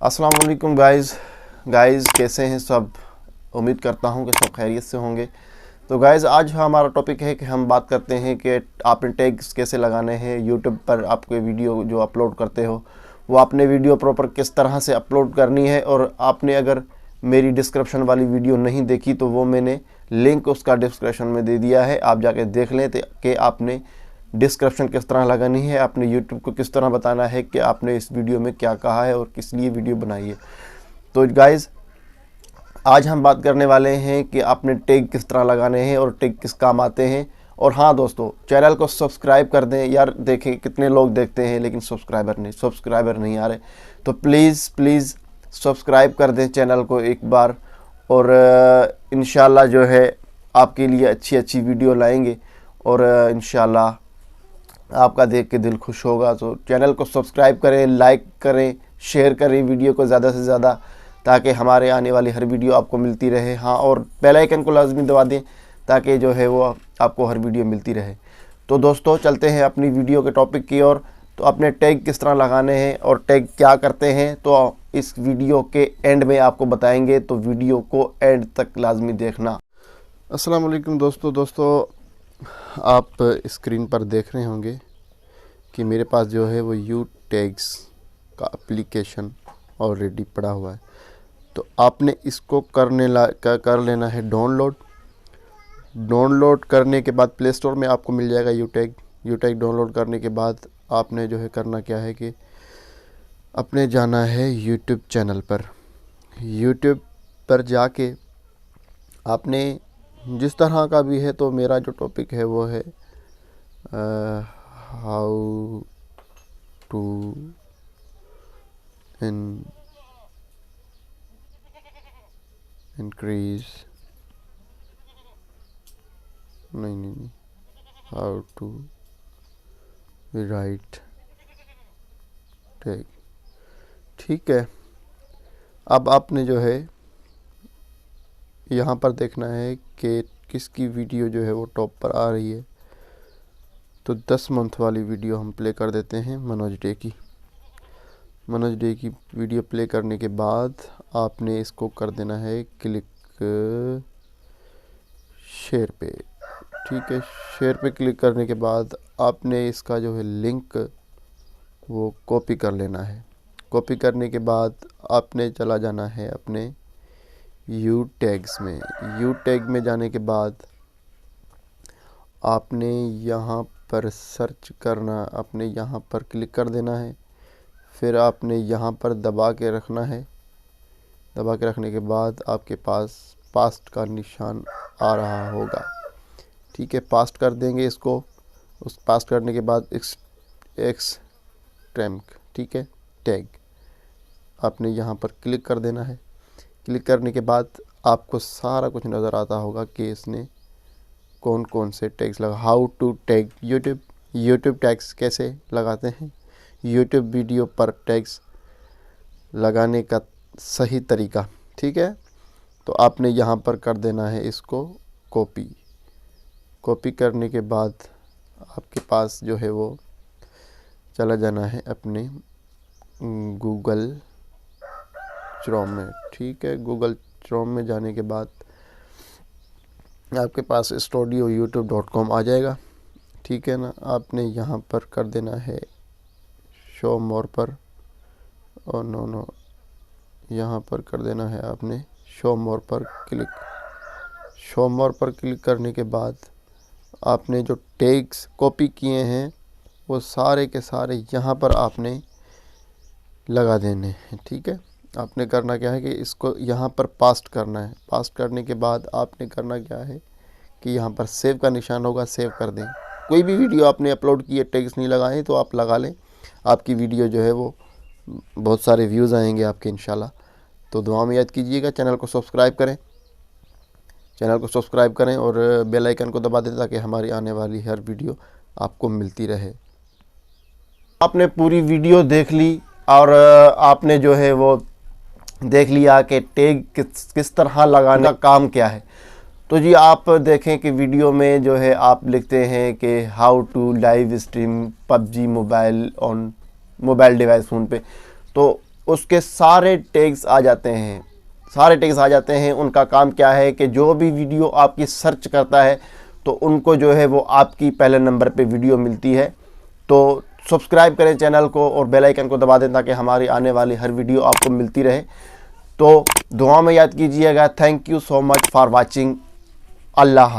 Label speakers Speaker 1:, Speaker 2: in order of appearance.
Speaker 1: अस्सलाम वालेकुम गाइस कैसे हैं सब। उम्मीद करता हूं कि सब खैरियत से होंगे। तो गाइस आज हमारा टॉपिक है कि हम बात करते हैं कि आपने टैग्स कैसे लगाने हैं। यूट्यूब पर आपके वीडियो जो अपलोड करते हो वो आपने वीडियो प्रॉपर किस तरह से अपलोड करनी है। और आपने अगर मेरी डिस्क्रिप्शन वाली वीडियो नहीं देखी तो वो मैंने लिंक उसका डिस्क्रिप्शन में दे दिया है, आप जाके देख लें कि आपने डिस्क्रिप्शन किस तरह लगानी है, आपने यूट्यूब को किस तरह बताना है कि आपने इस वीडियो में क्या कहा है और किस लिए वीडियो बनाई है। तो गाइज़ आज हम बात करने वाले हैं कि आपने टैग किस तरह लगाने हैं और टैग किस काम आते हैं। और हाँ दोस्तों, चैनल को सब्सक्राइब कर दें यार। देखें कितने लोग देखते हैं लेकिन सब्सक्राइबर नहीं आ रहे। तो प्लीज़ सब्सक्राइब कर दें चैनल को एक बार। और इंशाल्लाह जो है आपके लिए अच्छी वीडियो लाएंगे और इंशाल्लाह आपका देख के दिल खुश होगा। तो चैनल को सब्सक्राइब करें, लाइक करें, शेयर करें वीडियो को ज़्यादा से ज़्यादा, ताकि हमारे आने वाली हर वीडियो आपको मिलती रहे। हाँ, और बेल आइकन को लाजमी दबा दें ताकि जो है वो आपको हर वीडियो मिलती रहे। तो दोस्तों चलते हैं अपनी वीडियो के टॉपिक की ओर। तो अपने टैग किस तरह लगाने हैं और टैग क्या करते हैं तो इस वीडियो के एंड में आपको बताएंगे, तो वीडियो को एंड तक लाजमी देखना। अस्सलाम वालेकुम दोस्तों आप स्क्रीन पर देख रहे होंगे कि मेरे पास जो है वो यू टैग्स का एप्लीकेशन ऑलरेडी पड़ा हुआ है। तो आपने इसको कर लेना है डाउनलोड करने के बाद प्ले स्टोर में आपको मिल जाएगा यू टैग। डाउनलोड करने के बाद आपने जो है करना क्या है कि अपने जाना है यूट्यूब चैनल पर। यूट्यूब पर जाके आपने जिस तरह का भी है, तो मेरा जो टॉपिक है वो है हाउ टू इंक्रीज नहीं हाउ टू राइट टैग। ठीक है, अब आपने जो है यहाँ पर देखना है कि किसकी वीडियो जो है वो टॉप पर आ रही है। तो 10 मंथ वाली वीडियो हम प्ले कर देते हैं, मनोज डे की वीडियो प्ले करने के बाद आपने इसको कर देना है क्लिक शेयर पे। ठीक है, शेयर पे क्लिक करने के बाद आपने इसका जो है लिंक वो कॉपी कर लेना है। कॉपी करने के बाद आपने चला जाना है अपने यू टैग में जाने के बाद आपने यहाँ पर सर्च करना, आपने यहाँ पर क्लिक कर देना है। फिर आपने यहाँ पर दबा के रखना है। दबा के रखने के बाद आपके पास पास्ट का निशान आ रहा होगा। ठीक है, पास्ट कर देंगे इसको। उस पास्ट करने के बाद ठीक है, टैग आपने यहाँ पर क्लिक कर देना है। क्लिक करने के बाद आपको सारा कुछ नज़र आता होगा कि इसने कौन से टैग्स लगा। How to tag YouTube tags कैसे लगाते हैं, यूट्यूब वीडियो पर टैग्स लगाने का सही तरीका। ठीक है, तो आपने यहाँ पर कर देना है इसको कॉपी करने के बाद आपके पास जो है वो चला जाना है अपने गूगल क्रोम में। ठीक है, गूगल क्रोम में जाने के बाद आपके पास studioyoutube.com आ जाएगा। ठीक है ना, आपने यहाँ पर कर देना है शो मोर पर। नो यहाँ पर कर देना है आपने शो मोर पर क्लिक करने के बाद आपने जो टैग्स कॉपी किए हैं वो सारे के सारे यहाँ पर आपने लगा देने हैं। ठीक है, आपने करना क्या है कि इसको यहाँ पर पास्ट करना है। पास्ट करने के बाद आपने करना क्या है कि यहाँ पर सेव का निशान होगा, सेव कर दें। कोई भी वीडियो आपने अपलोड की है टैग्स नहीं लगाए तो आप लगा लें, आपकी वीडियो जो है वो बहुत सारे व्यूज़ आएंगे आपके इंशाल्लाह। तो दुआ में याद कीजिएगा, चैनल को सब्सक्राइब करें और बेल आइकन को दबा दें ताकि हमारी आने वाली हर वीडियो आपको मिलती रहे। आपने पूरी वीडियो देख ली और आपने जो है वो देख लिया कि टैग किस तरह लगाने का काम क्या है। तो जी आप देखें कि वीडियो में जो है आप लिखते हैं कि how to live stream PUBG mobile on mobile device phone पे। तो उसके सारे टैग्स आ जाते हैं, सारे टैग्स आ जाते हैं। उनका काम क्या है कि जो भी वीडियो आपकी सर्च करता है तो उनको जो है वो आपकी पहले नंबर पे वीडियो मिलती है। तो सब्सक्राइब करें चैनल को और बेल आइकन को दबा दें ताकि हमारी आने वाली हर वीडियो आपको मिलती रहे। तो दुआ में याद कीजिएगा। Thank you so much for watching. Allah.